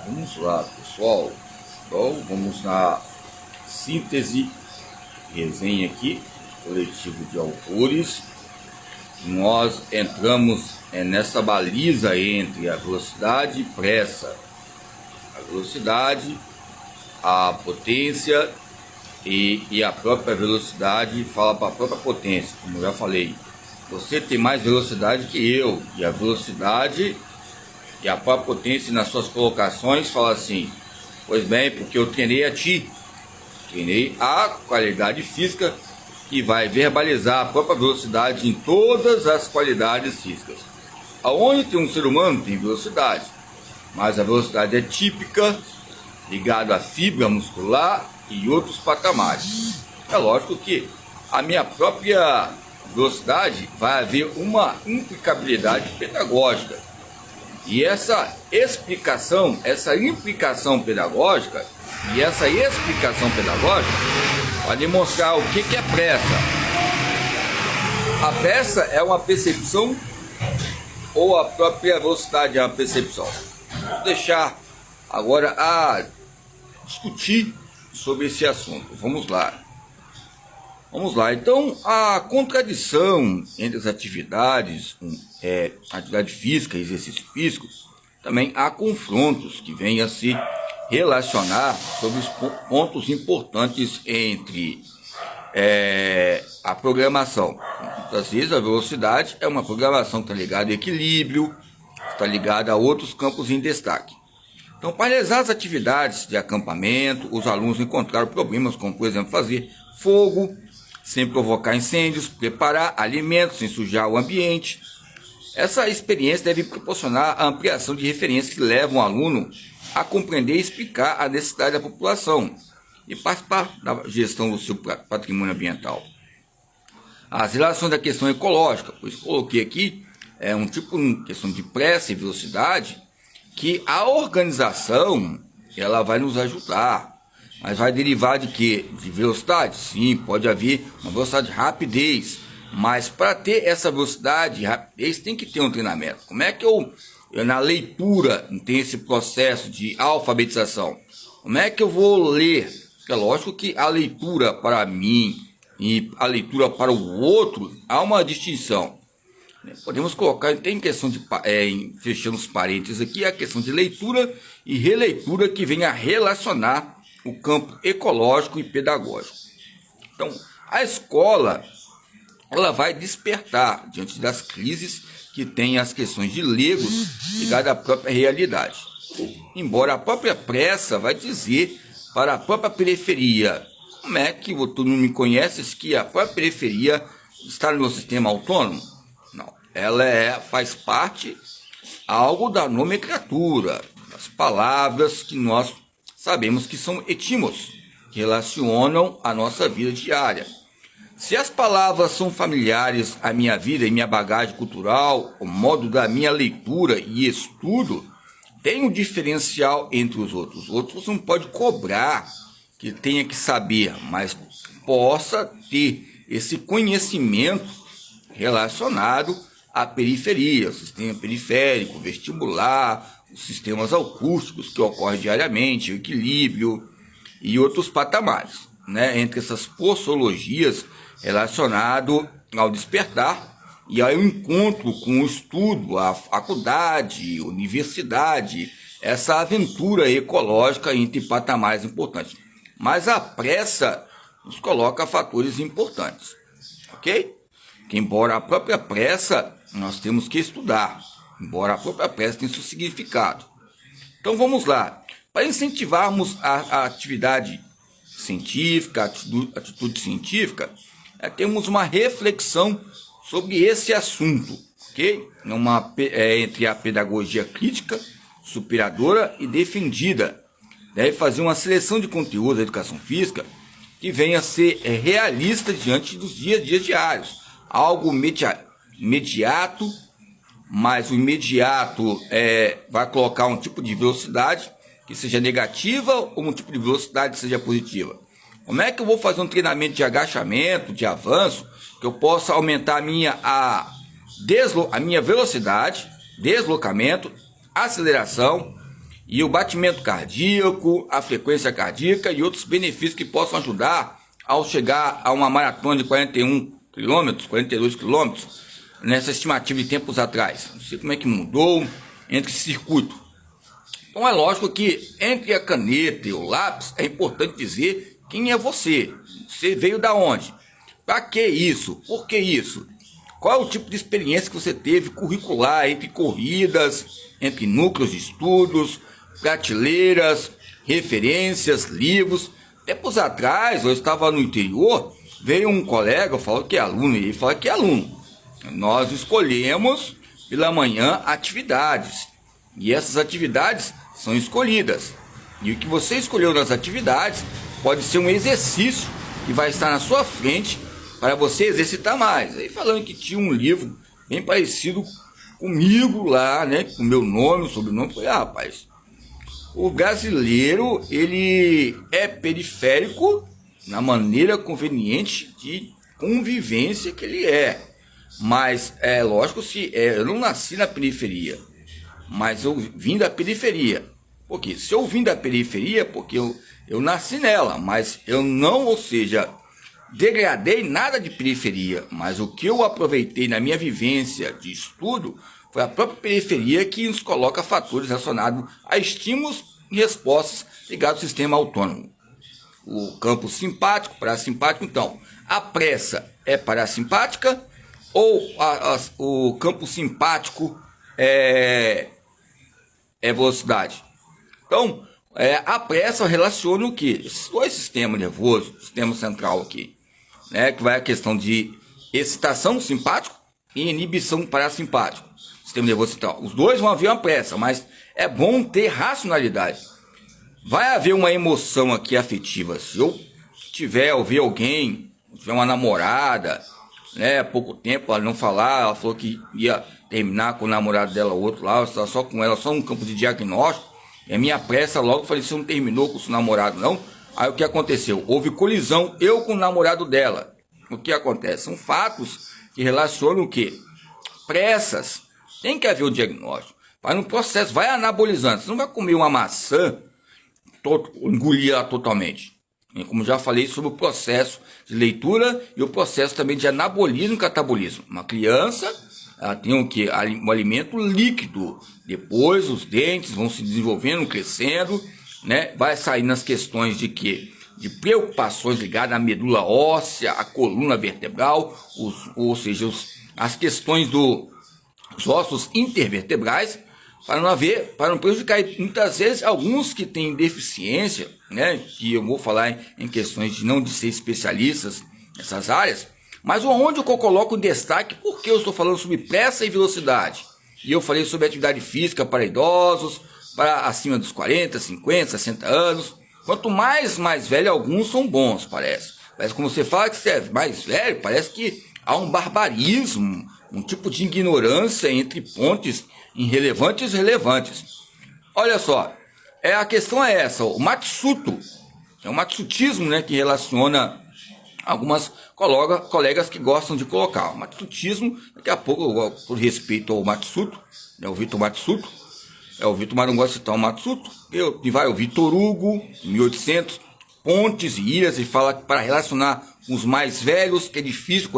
Vamos lá, pessoal. Então, vamos na síntese, resenha aqui, coletivo de autores. Nós entramos nessa baliza entre a velocidade e pressa. A velocidade, a potência e a própria velocidade fala para a própria potência, como eu já falei. Você tem mais velocidade que eu, e a velocidade e a própria potência nas suas colocações fala assim: pois bem, porque eu treinei a ti, treinei a qualidade física que vai verbalizar a própria velocidade em todas as qualidades físicas. Aonde tem um ser humano tem velocidade, mas a velocidade é típica, ligada à fibra muscular e outros patamares. É lógico que a minha própria velocidade vai haver uma implicabilidade pedagógica. E essa explicação, essa implicação pedagógica e essa explicação pedagógica vai demonstrar o que é pressa. A pressa é uma percepção ou a própria velocidade é uma percepção? Vou deixar agora a discutir sobre esse assunto. Vamos lá. Então, a contradição entre as atividades, atividade física e exercício físico, também há confrontos que vêm a se relacionar sobre os pontos importantes entre a programação. Muitas vezes a velocidade é uma programação que está ligada a equilíbrio, está ligada a outros campos em destaque. Então, para realizar as atividades de acampamento, os alunos encontraram problemas como, por exemplo, fazer fogo sem provocar incêndios, preparar alimentos sem sujar o ambiente. Essa experiência deve proporcionar a ampliação de referências que levam o aluno a compreender e explicar a necessidade da população e participar da gestão do seu patrimônio ambiental. As relações da questão ecológica, pois coloquei aqui, um tipo de questão de pressa e velocidade, que a organização ela vai nos ajudar. Mas vai derivar de quê? De velocidade? Sim, pode haver uma velocidade de rapidez. Mas para ter essa velocidade e rapidez tem que ter um treinamento. Como é que eu na leitura, tem esse processo de alfabetização? Como é que eu vou ler? É lógico que a leitura para mim e a leitura para o outro, há uma distinção. Podemos colocar, tem questão de, fechando os parênteses aqui, a questão de leitura e releitura que vem a relacionar o campo ecológico e pedagógico. Então, a escola ela vai despertar diante das crises que tem as questões de leigos ligadas à própria realidade. Embora a própria pressa vai dizer para a própria periferia, como é que tu não me conheces que a própria periferia está no meu sistema autônomo? Não, ela faz parte algo da nomenclatura, das palavras que nós sabemos que são etímos, que relacionam a nossa vida diária. Se as palavras são familiares à minha vida e minha bagagem cultural, o modo da minha leitura e estudo, tem um diferencial entre os outros. Os outros não pode cobrar que tenha que saber, mas possa ter esse conhecimento relacionado à periferia, o sistema periférico, vestibular, os sistemas acústicos que ocorrem diariamente, o equilíbrio e outros patamares, entre essas possologias relacionado ao despertar e ao encontro com o estudo, a faculdade, universidade, essa aventura ecológica entre patamares importantes. Mas a pressa nos coloca fatores importantes, ok? Que embora a própria pressa nós temos que estudar, embora a própria pressa tenha seu significado. Então vamos lá. Para incentivarmos a atividade científica, a atitude científica, temos uma reflexão sobre esse assunto, ok? Entre a pedagogia crítica, superadora e defendida. Deve fazer uma seleção de conteúdo da educação física que venha a ser realista diante dos dias diários. Algo imediato, mas o imediato vai colocar um tipo de velocidade que seja negativa ou um tipo de velocidade que seja positiva. Como é que eu vou fazer um treinamento de agachamento, de avanço, que eu possa aumentar a minha velocidade, deslocamento, aceleração e o batimento cardíaco, a frequência cardíaca e outros benefícios que possam ajudar ao chegar a uma maratona de 41 quilômetros, 42 quilômetros, nessa estimativa de tempos atrás. Não sei como é que mudou entre esse circuito. Então é lógico que entre a caneta e o lápis é importante dizer quem é você. Você veio da onde? Para que isso? Por que isso? Qual é o tipo de experiência que você teve curricular entre corridas, entre núcleos de estudos, prateleiras, referências, livros? Tempos atrás, eu estava no interior, veio um colega, falou que é aluno, e ele falou que é aluno. Nós escolhemos pela manhã atividades, e essas atividades são escolhidas. E o que você escolheu nas atividades pode ser um exercício que vai estar na sua frente para você exercitar mais. Aí falando que tinha um livro bem parecido comigo lá, né, com o meu nome, o sobrenome, eu falei, rapaz, o brasileiro, ele é periférico na maneira conveniente de convivência que ele é. Mas é lógico, eu não nasci na periferia, mas eu vim da periferia. Porque se eu vim da periferia, porque eu nasci nela, mas eu não, ou seja, degradei nada de periferia, mas o que eu aproveitei na minha vivência de estudo foi a própria periferia que nos coloca fatores relacionados a estímulos e respostas ligados ao sistema autônomo. O campo simpático, parasimpático, então, a pressa é parasimpática ou o campo simpático é velocidade? Então, a pressa relaciona o quê? Esses dois sistemas nervosos, sistema central aqui, né, que vai a questão de excitação simpático e inibição parasimpático, sistema nervoso central. Os dois vão haver uma pressa, mas é bom ter racionalidade. Vai haver uma emoção aqui afetiva. Se eu ouvir alguém, tiver uma namorada, né, há pouco tempo ela não falar, ela falou que ia terminar com o namorado dela, o outro lá, eu estava só com ela, só um campo de diagnóstico, e a minha pressa logo falei, você não terminou com o seu namorado não? Aí o que aconteceu? Houve colisão, eu com o namorado dela. O que acontece? São fatos que relacionam o quê? Pressas. Tem que haver o diagnóstico. Vai no processo, vai anabolizando. Você não vai comer uma maçã, engolir ela totalmente. E como já falei sobre o processo de leitura e o processo também de anabolismo e catabolismo. Uma criança, ela tem o quê? Um alimento líquido. Depois os dentes vão se desenvolvendo, crescendo, né? Vai sair nas questões de quê? De preocupações ligadas à medula óssea, à coluna vertebral, ou seja, as questões dos ossos intervertebrais, para não prejudicar. E muitas vezes alguns que têm deficiência, né, que eu vou falar em questões de ser especialistas nessas áreas, mas onde eu coloco o destaque, porque eu estou falando sobre pressa e velocidade, e eu falei sobre atividade física para idosos, para acima dos 40, 50, 60 anos, quanto mais velho, alguns são bons, parece como você fala que você é mais velho, parece que há um barbarismo, um tipo de ignorância entre pontes irrelevantes e relevantes. Olha só, a questão é essa, o Matsuto, é o matsutismo, né, que relaciona algumas colegas que gostam de colocar. O matsutismo, daqui a pouco, por respeito ao Matsuto, né, o Vitor Matsuto, o Vitor, mas não gosta de citar o Matsuto, vai o Vitor Hugo, 1800, pontes e ilhas, e fala que para relacionar com os mais velhos, que é difícil,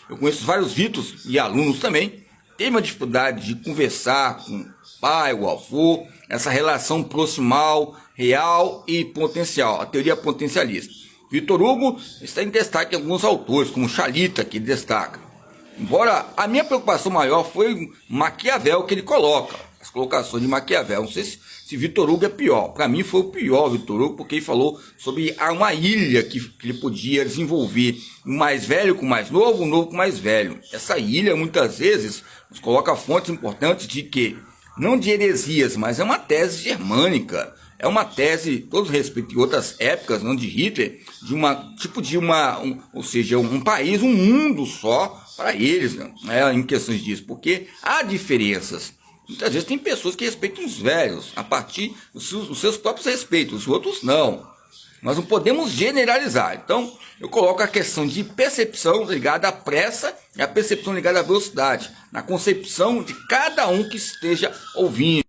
eu conheço vários Vitors e alunos também, tem uma dificuldade de conversar com o pai, o avô, essa relação proximal, real e potencial, a teoria potencialista. Vitor Hugo está em destaque em alguns autores, como Chalita, que destaca. Embora a minha preocupação maior foi Maquiavel, que ele coloca, as colocações de Maquiavel. Não sei se Vitor Hugo é pior. Para mim foi o pior Vitor Hugo, porque ele falou sobre uma ilha que ele podia desenvolver, o mais velho com o mais novo, o novo com o mais velho. Essa ilha, muitas vezes, nos coloca fontes importantes de que, não de heresias, mas é uma tese germânica, é uma tese, todos respeito, em outras épocas, não de Hitler, ou seja, um país, um mundo só para eles, né, em questões disso, porque há diferenças. Muitas vezes tem pessoas que respeitam os velhos, a partir dos seus próprios respeitos, os outros não. Nós não podemos generalizar. Então, eu coloco a questão de percepção ligada à pressa e a percepção ligada à velocidade, na concepção de cada um que esteja ouvindo.